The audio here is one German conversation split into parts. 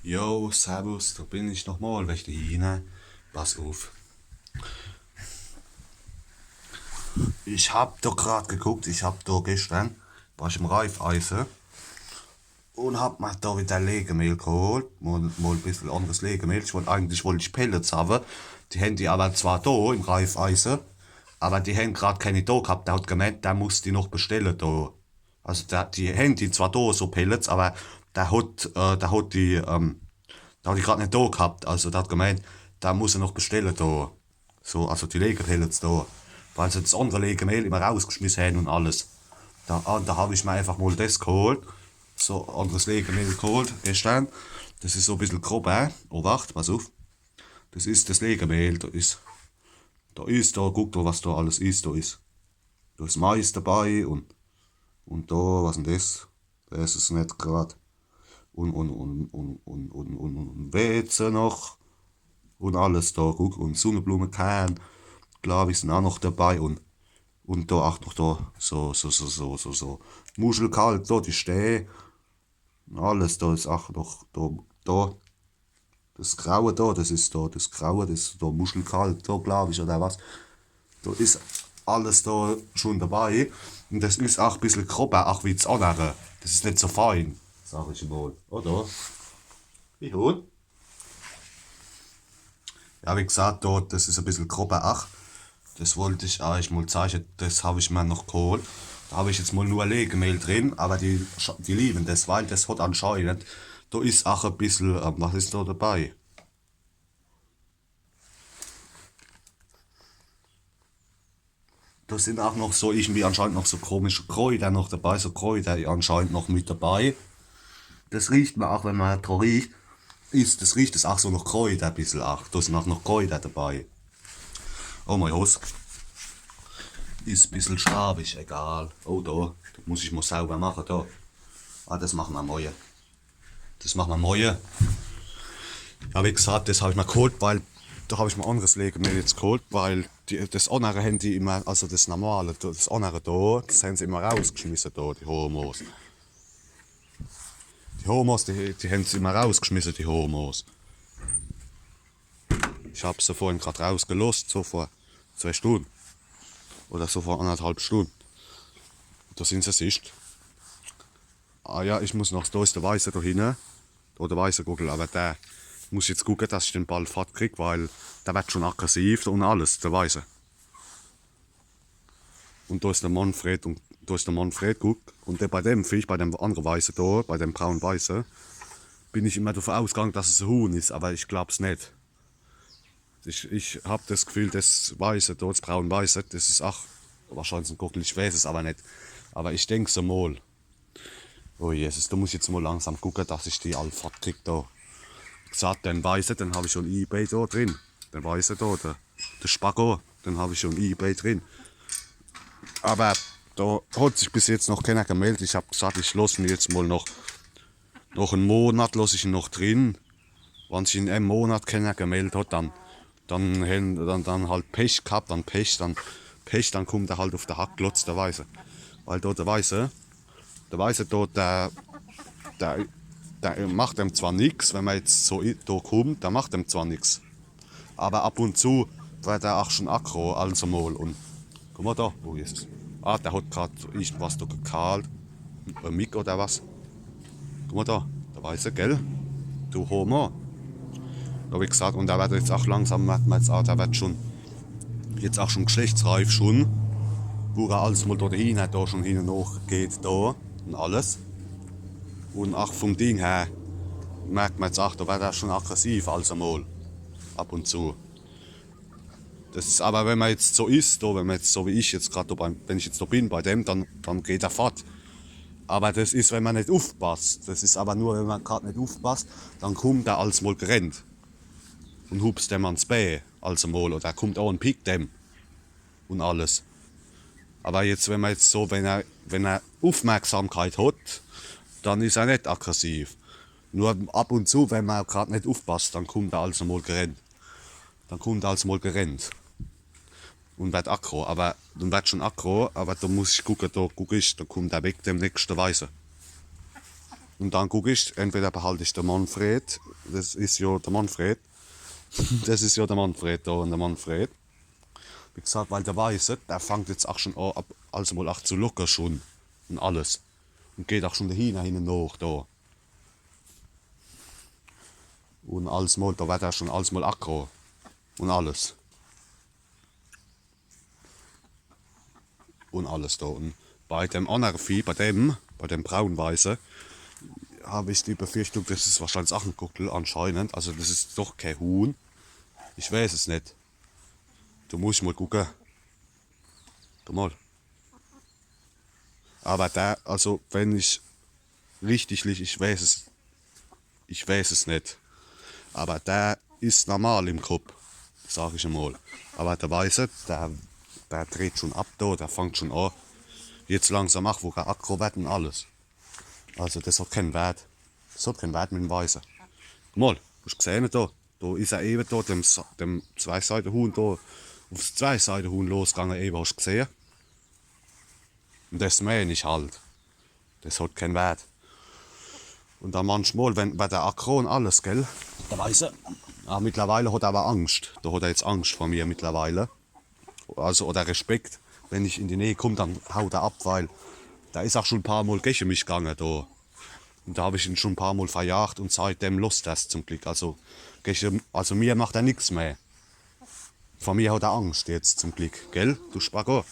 Yo, servus, da bin ich nochmal, welche hinein. Pass auf. Ich hab da gerade geguckt, ich hab da gestern, war ich im Reifeisen und hab mir da wieder Legemehl geholt. Mal ein bisschen anderes Legemehl. Wollte ich Pellets haben. Die haben die aber zwar da im Reifeisen, aber die haben gerade keine da gehabt. Der hat gemeint, der muss die noch bestellen da. Also die haben die zwar da, so Pellets, aber der hat die gerade nicht da gehabt. Also der hat gemeint, der muss er noch bestellen da. So, also die Legepellets da. Weil sie das andere Legemehl immer rausgeschmissen haben und alles. Da habe ich mir einfach mal das geholt. So anderes Legemehl geholt gestern. Das ist so ein bisschen grob, Oh, wacht, pass auf. Das ist das Legemehl. Guck da, was da alles ist. Da ist Mais dabei und da, was denn das? Das ist nicht gerade. Und Weizen noch. Und alles da, guck. Und Sonnenblumenkern, glaube ich, sind auch noch dabei. Und da auch noch da, so. Muschelkalk, da, die Stäbe. Alles da ist auch noch da. Das Graue da, das ist da, das Graue, das ist da Muschelkalk, da glaube ich, oder was. Da ist alles da schon dabei. Und das ist auch ein bisschen grober, auch wie das andere. Das ist nicht so fein, sag ich mal. Oder? Wie gut? Ja, wie gesagt, dort, das ist ein bisschen grober, ach. Das wollte ich euch mal zeigen, das habe ich mir noch geholt. Da habe ich jetzt mal nur Legemehl drin, aber die lieben das, weil das hat anscheinend, da ist auch ein bisschen, was ist da dabei? Da sind auch noch so irgendwie anscheinend noch so komische Kräuter noch dabei, so Kräuter anscheinend noch mit dabei. Das riecht man auch, wenn man dran riecht, das riecht es auch so nach Kräuter ein bisschen auch. Da sind auch noch Kräuter dabei. Oh mein Gott. Ist ein bisschen schabig, egal. Oh, da muss ich mal sauber machen, da. Ah, das machen wir morgen. Das machen wir morgen. Ja, wie gesagt, das habe ich mir geholt, weil da habe ich mir anderes Legemehl jetzt geholt, weil das andere haben die immer, also das normale, das andere da, das haben sie immer rausgeschmissen da, die Homos. Die Homos, die haben sie immer rausgeschmissen, die Homos. Ich habe sie vorhin gerade rausgelost, so vor 2 Stunden. Oder so vor 1,5 Stunden. Da sind sie sicht. Ah ja, ich muss noch, da ist der Weiße da hinten. Da der weiße Gugel, aber der muss jetzt gucken, dass ich den Ball fett kriege, weil der wird schon aggressiv und alles, der Weiße. Und da ist der Manfred und da ist der Manfred, guck. Und bei dem Fisch, bei dem anderen Weiße da, bei dem braun-weiße, bin ich immer davon ausgegangen, dass es ein Huhn ist, aber ich glaub's nicht. Ich habe das Gefühl, das Weiße, da, das braun-weiße, das ist auch wahrscheinlich ein Gockel, ich weiß es aber nicht. Aber ich denke so mal. Oh Jesus, da muss ich jetzt mal langsam gucken, dass ich die alle fett kriege da. Gesagt, den Weißen, den habe ich schon eBay da drin. Den Weißen da, der Spago, den habe ich schon eBay drin. Aber da hat sich bis jetzt noch keiner gemeldet. Ich habe gesagt, ich lasse ihn jetzt mal noch einen Monat lasse ich ihn noch drin. Wenn sich in einem Monat keiner gemeldet hat, dann halt Pech gehabt, dann kommt er halt auf den Hackklotz, der Weiße. Weil da der Weiße da, der macht ihm zwar nichts, wenn man jetzt so da kommt, der macht ihm zwar nichts. Aber ab und zu wird er auch schon aggro, also mal. Und guck mal da, wo ist es? Ah, der hat gerade irgendwas da gekahlt. Ein Mick oder was? Guck mal da, der Weiße, gell? Du Homo. Da habe ich gesagt, und der wird jetzt auch langsam, der wird schon, jetzt auch schon geschlechtsreif schon. Wo er alles mal da hin, da schon hin und nach geht, da und alles. Und auch vom Ding her merkt man jetzt auch, da wird er schon aggressiv, also mal. Ab und zu. Das ist, aber wenn man jetzt so ist, da, wenn man jetzt so wie ich jetzt gerade, wenn ich jetzt da bin bei dem, dann geht er fort. Aber das ist, wenn man nicht aufpasst. Das ist aber nur, wenn man gerade nicht aufpasst, dann kommt er als mal gerannt und hupst dem ans Bein, also mal, oder er kommt auch und pickt dem und alles. Aber jetzt, wenn man jetzt so, wenn er Aufmerksamkeit hat, dann ist er nicht aggressiv. Nur ab und zu, wenn man gerade nicht aufpasst, dann kommt er also mal gerannt. Dann kommt er also mal gerannt. Und wird aggro, aber dann wird schon aggro, aber da muss ich gucken, da kommt er weg dem nächsten Weiße. Und dann gucke ich, entweder behalte ich den Manfred, das ist ja der Manfred, das ist ja der Manfred da und der Manfred. Wie gesagt, weil der Weiße, der fängt jetzt auch schon an, also mal auch zu locker schon und alles. Und geht auch schon dahin nach da. Und alles mal, da wird er schon alles mal aggro und alles. Und alles da. Und bei dem anderen Vieh, bei dem braun-weiße, habe ich die Befürchtung, das ist wahrscheinlich auch ein Guckel anscheinend. Also das ist doch kein Huhn. Ich weiß es nicht. Du musst mal gucken. Guck mal. Aber der, also wenn ich richtig liege, ich weiß es nicht. Aber der ist normal im Kopf, sage ich einmal. Aber der Weiße, der dreht schon ab da, der fängt schon an. Jetzt langsam auch, wo er aggro wird und alles. Also das hat keinen Wert. Das hat keinen Wert mit dem Weißen. Guck mal, hast du gesehen da? Da ist er eben da, dem Zwei-Seiten-Huhn da, aufs Zwei-Seiten-Huhn losgegangen, eben, hast du gesehen? Und das meine ich halt. Das hat keinen Wert. Und dann manchmal, wenn der aggro und alles, gell? Der Weiße. Ah, mittlerweile hat er aber Angst. Da hat er jetzt Angst vor mir mittlerweile. Also, oder Respekt. Wenn ich in die Nähe komme, dann haut er ab, weil da ist auch schon ein paar Mal gegen mich gegangen da. Und da habe ich ihn schon ein paar Mal verjagt und seitdem lust das zum Glück. Also mir macht er nichts mehr. Vor mir hat er Angst jetzt zum Glück, gell? Du Spago.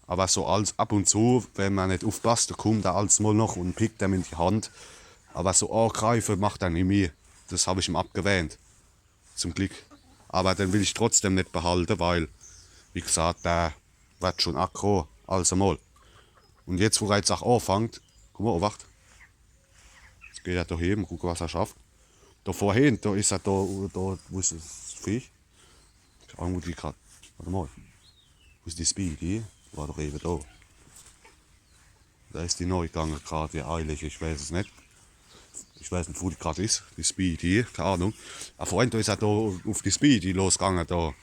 Aber so als ab und zu, wenn man nicht aufpasst, dann kommt er alles mal noch und pickt ihm in die Hand. Aber so angreifen macht er nicht mehr. Das habe ich ihm abgewöhnt. Zum Glück. Aber den will ich trotzdem nicht behalten, weil, wie gesagt, der wird schon aggro. Also mal. Und jetzt, wo er jetzt auch anfängt, guck mal, wacht. Jetzt geht er da heben, guck, was er schafft. Da vorhin, da ist er da, wo ist das Viech? Irgendwo die gerade. Warte mal. Wo ist die Speedy? War doch eben da. Da ist die neu gegangen gerade, wie eilig, ich weiß es nicht. Ich weiß nicht, wo die gerade ist, die Speedy, keine Ahnung. Aber vorhin, da ist er da auf die Speedy losgegangen, da.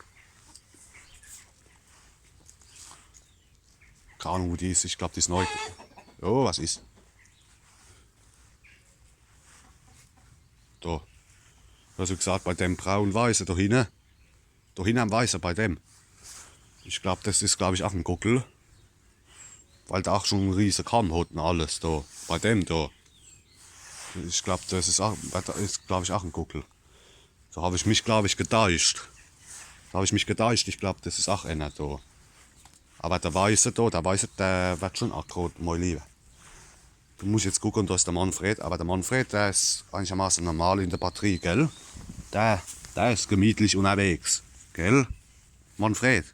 Keine Ahnung, wo die ist, ich glaube, die ist neu. Oh, was ist? Da. Also gesagt, bei dem braun-weißen da hinten. Da hinten am Weißen, bei dem. Ich glaube, das ist, glaube ich, auch ein Guckel. Weil der auch schon einen riesen Kamm hat und alles da. Bei dem da. Ich glaube, das ist, glaube ich, auch ein Guckel. Da habe ich mich, glaube ich, gedeicht. Ich glaube, das ist auch einer da. Aber der Weiße da, der wird schon aggro, mein Lieber. Du musst jetzt gucken, da ist der Manfred. Aber der Manfred, der ist einigermaßen normal in der Batterie, gell? Der ist gemütlich unterwegs, gell? Manfred.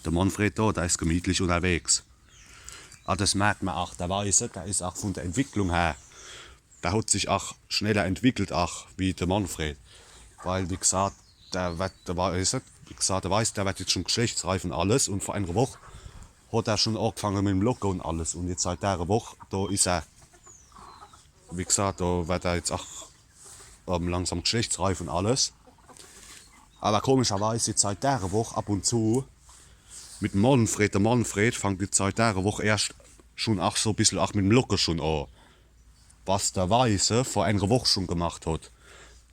Der Manfred da, der ist gemütlich unterwegs. Aber das merkt man auch, der Weiße, der ist auch von der Entwicklung her, der hat sich auch schneller entwickelt, auch wie der Manfred. Weil, wie gesagt, der Weiße, der wird jetzt schon geschlechtsreif und alles. Und vor einer Woche hat er schon angefangen mit dem Locker und alles. Und jetzt seit dieser Woche, da ist er, wie gesagt, da wird er jetzt auch langsam geschlechtsreif und alles. Aber komischerweise jetzt seit dieser Woche ab und zu mit dem Manfred, der Manfred fängt jetzt seit dieser Woche erst schon auch so ein bisschen auch mit dem Locker schon an. Was der Weiße vor einer Woche schon gemacht hat.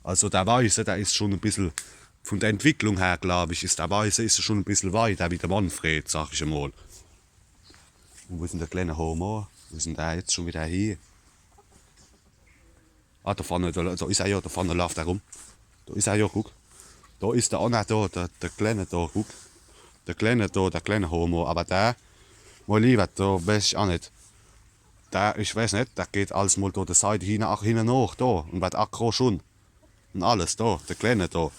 Also der Weiße, der ist schon ein bisschen, von der Entwicklung her glaube ich, ist der Weiße ist schon ein bisschen weiter wie der Manfred, sag ich einmal. Und wo ist denn der kleine Homo? Wo ist denn der jetzt schon wieder hier? Ah, da vorne, da ist er ja, da vorne läuft er rum. Da ist er ja, guck. Da ist der Anna da, der kleine da, guck. Der kleine Homo, aber der, mein Lieber, da weiß ich auch nicht. Der, ich weiß nicht, der geht alles mal da der Seite hinten nach, da, und wird aggro schon. Und alles, da, der kleine da.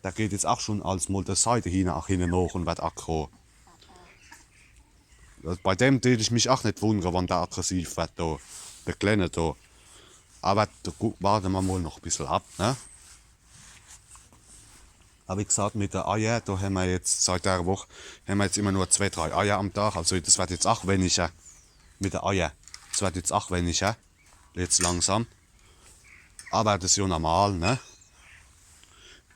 Der geht jetzt auch schon alles mal der Seite hinten nach und wird aggro. Bei dem würde ich mich auch nicht wundern, wenn der aggressiv wird, da. Der kleine da. Aber da warten wir mal noch ein bisschen ab, ne? Aber wie gesagt, mit der Eier, da haben wir jetzt seit der Woche haben wir jetzt immer nur 2, 3 Eier am Tag. Also das wird jetzt auch weniger mit der Eier. Das wird jetzt auch weniger. Jetzt langsam. Aber das ist ja normal, ne?